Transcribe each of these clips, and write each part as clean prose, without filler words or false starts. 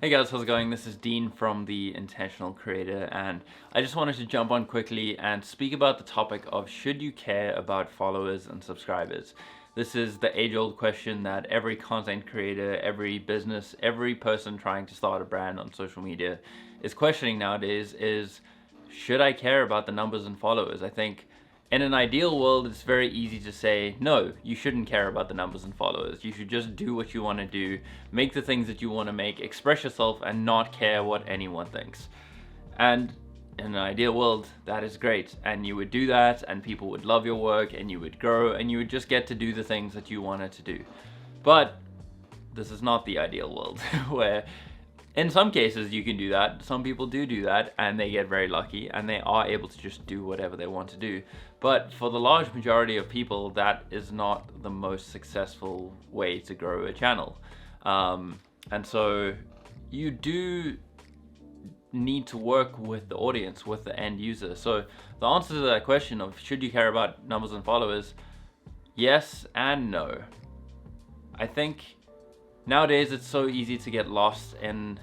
Hey guys, how's it going? This is Dean from The Intentional Creator, and I just wanted to jump on quickly and speak about the topic of should you care about followers and subscribers? This is the age-old question that every content creator, every business, every person trying to start a brand on social media is questioning nowadays is, should I care about the numbers and followers? I think in an ideal world, it's very easy to say, no, you shouldn't care about the numbers and followers. You should just do what you want to do, make the things that you want to make, express yourself, and not care what anyone thinks. And in an ideal world, that is great. And you would do that, and people would love your work, and you would grow, and you would just get to do the things that you wanted to do. But this is not the ideal world, where in some cases you can do that. Some people do that and they get very lucky and they are able to just do whatever they want to do. But for the large majority of people, that is not the most successful way to grow a channel. And so you do need to work with the audience, with the end user. So the answer to that question of should you care about numbers and followers, yes and no. I think nowadays it's so easy to get lost in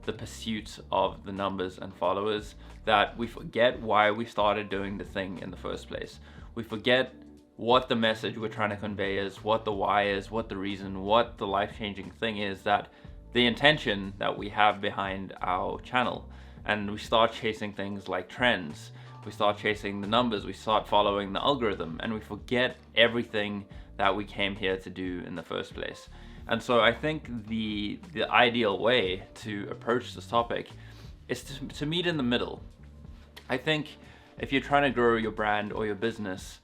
the pursuit of the numbers and followers that we forget why we started doing the thing in the first place. We forget what the message we're trying to convey is, what the why is, what the reason, what the life-changing thing is, that the intention that we have behind our channel. And we start chasing things like trends. We start chasing the numbers, we start following the algorithm, and we forget everything that we came here to do in the first place. And so I think the ideal way to approach this topic is to meet in the middle. I think if you're trying to grow your brand or your business,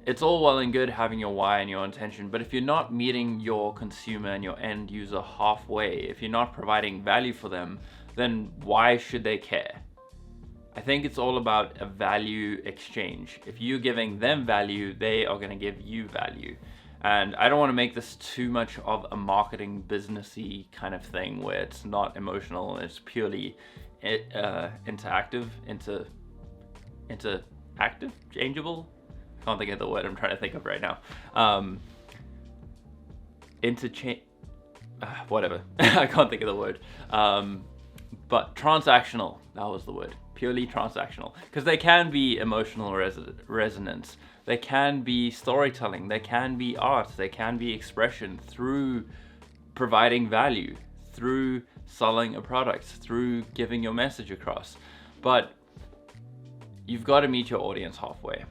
it's all well and good having your why and your intention, but if you're not meeting your consumer and your end user halfway, if you're not providing value for them, then why should they care? I think it's all about a value exchange. If you're giving them value, they are going to give you value. And I don't want to make this too much of a marketing businessy kind of thing where it's not emotional and it's purely changeable. I can't think of the word I'm trying to think of right now. Whatever. I can't think of the word. But transactional, that was the word. Purely transactional. Because they can be emotional resonance. They can be storytelling. They can be art. They can be expression through providing value, through selling a product, through giving your message across. But you've got to meet your audience halfway.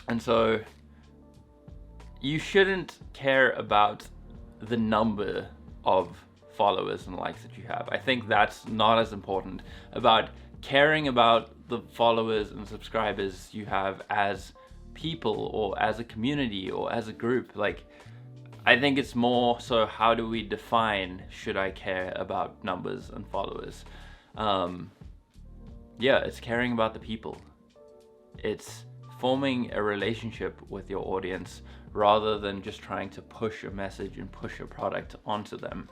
And so you shouldn't care about the number of followers and likes that you have. I think that's not as important about caring about the followers and subscribers you have as people or as a community or as a group. Like, I think it's more so how do we define should I care about numbers and followers? It's caring about the people. It's forming a relationship with your audience rather than just trying to push a message and push a product onto them.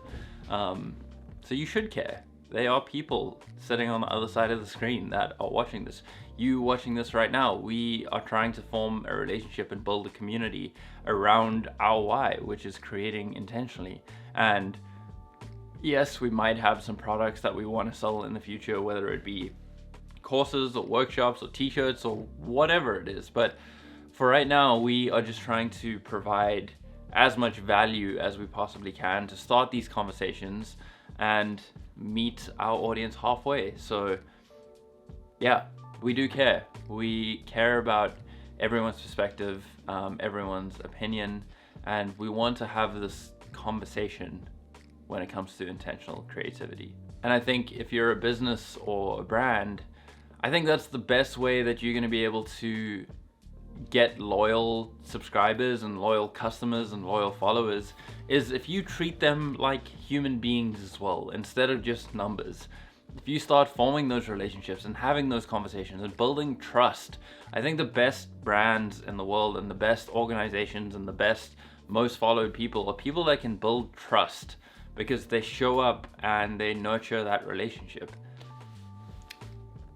So you should care. They are people sitting on the other side of the screen that are watching this. You watching this right now, we are trying to form a relationship and build a community around our why, which is creating intentionally. And yes, we might have some products that we want to sell in the future, whether it be courses or workshops or t-shirts or whatever it is. But for right now, we are just trying to provide as much value as we possibly can to start these conversations and meet our audience halfway. So yeah, we do care. We care about everyone's perspective, everyone's opinion, and we want to have this conversation when it comes to intentional creativity. And I think if you're a business or a brand, I think that's the best way that you're going to be able to get loyal subscribers and loyal customers and loyal followers is if you treat them like human beings as well, instead of just numbers. If you start forming those relationships and having those conversations and building trust, I think the best brands in the world and the best organizations and the best, most followed people are people that can build trust because they show up and they nurture that relationship.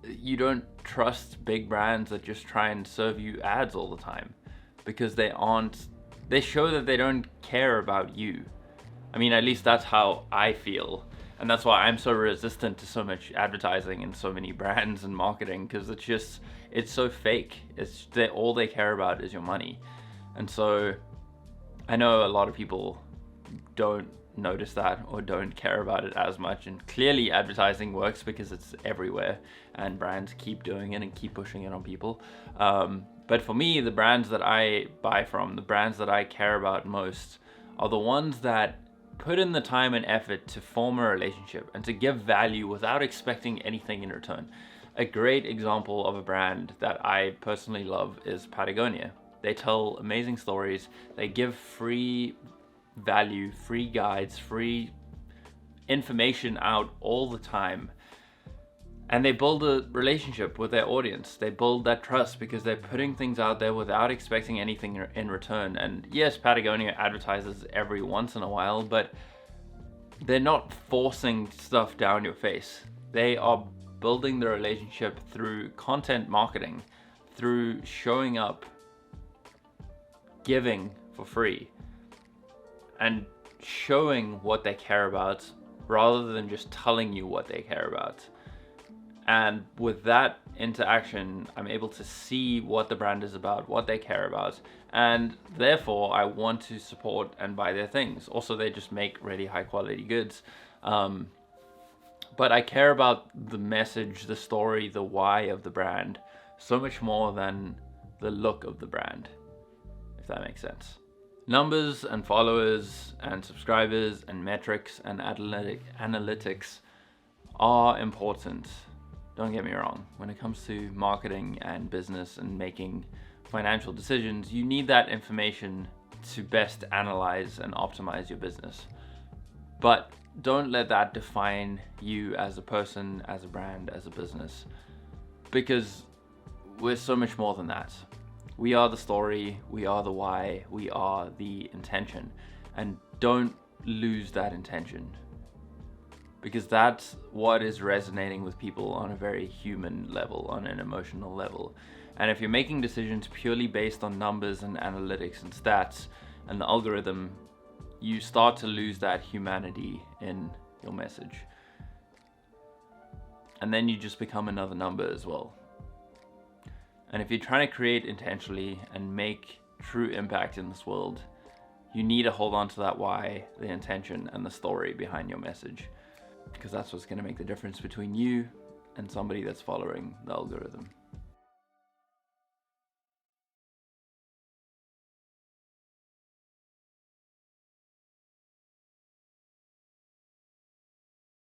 You don't trust big brands that just try and serve you ads all the time because they show that they don't care about you. I mean, at least that's how I feel. And that's why I'm so resistant to so much advertising and so many brands and marketing, because it's so fake. All they care about is your money. And so I know a lot of people don't notice that or don't care about it as much, and clearly advertising works because it's everywhere and brands keep doing it and keep pushing it on people. But for me, the brands that I buy from, the brands that I care about most, are the ones that put in the time and effort to form a relationship and to give value without expecting anything in return. A great example of a brand that I personally love is Patagonia. They tell amazing stories. They give free value, free guides, free information out all the time. And they build a relationship with their audience. They build that trust because they're putting things out there without expecting anything in return. And yes, Patagonia advertises every once in a while, but they're not forcing stuff down your face. They are building the relationship through content marketing, through showing up, giving for free, and showing what they care about rather than just telling you what they care about. And with that interaction, I'm able to see what the brand is about, what they care about, and therefore I want to support and buy their things. Also, they just make really high quality goods. But I care about the message, the story, the why of the brand so much more than the look of the brand, if that makes sense. Numbers and followers and subscribers and metrics and analytics are important. Don't get me wrong. When it comes to marketing and business and making financial decisions, you need that information to best analyze and optimize your business. But don't let that define you as a person, as a brand, as a business, because we're so much more than that. We are the story, we are the why, we are the intention, and don't lose that intention, because that's what is resonating with people on a very human level, on an emotional level. And if you're making decisions purely based on numbers and analytics and stats and the algorithm, you start to lose that humanity in your message. And then you just become another number as well. And if you're trying to create intentionally and make true impact in this world, you need to hold on to that why, the intention, and the story behind your message, because that's what's going to make the difference between you and somebody that's following the algorithm.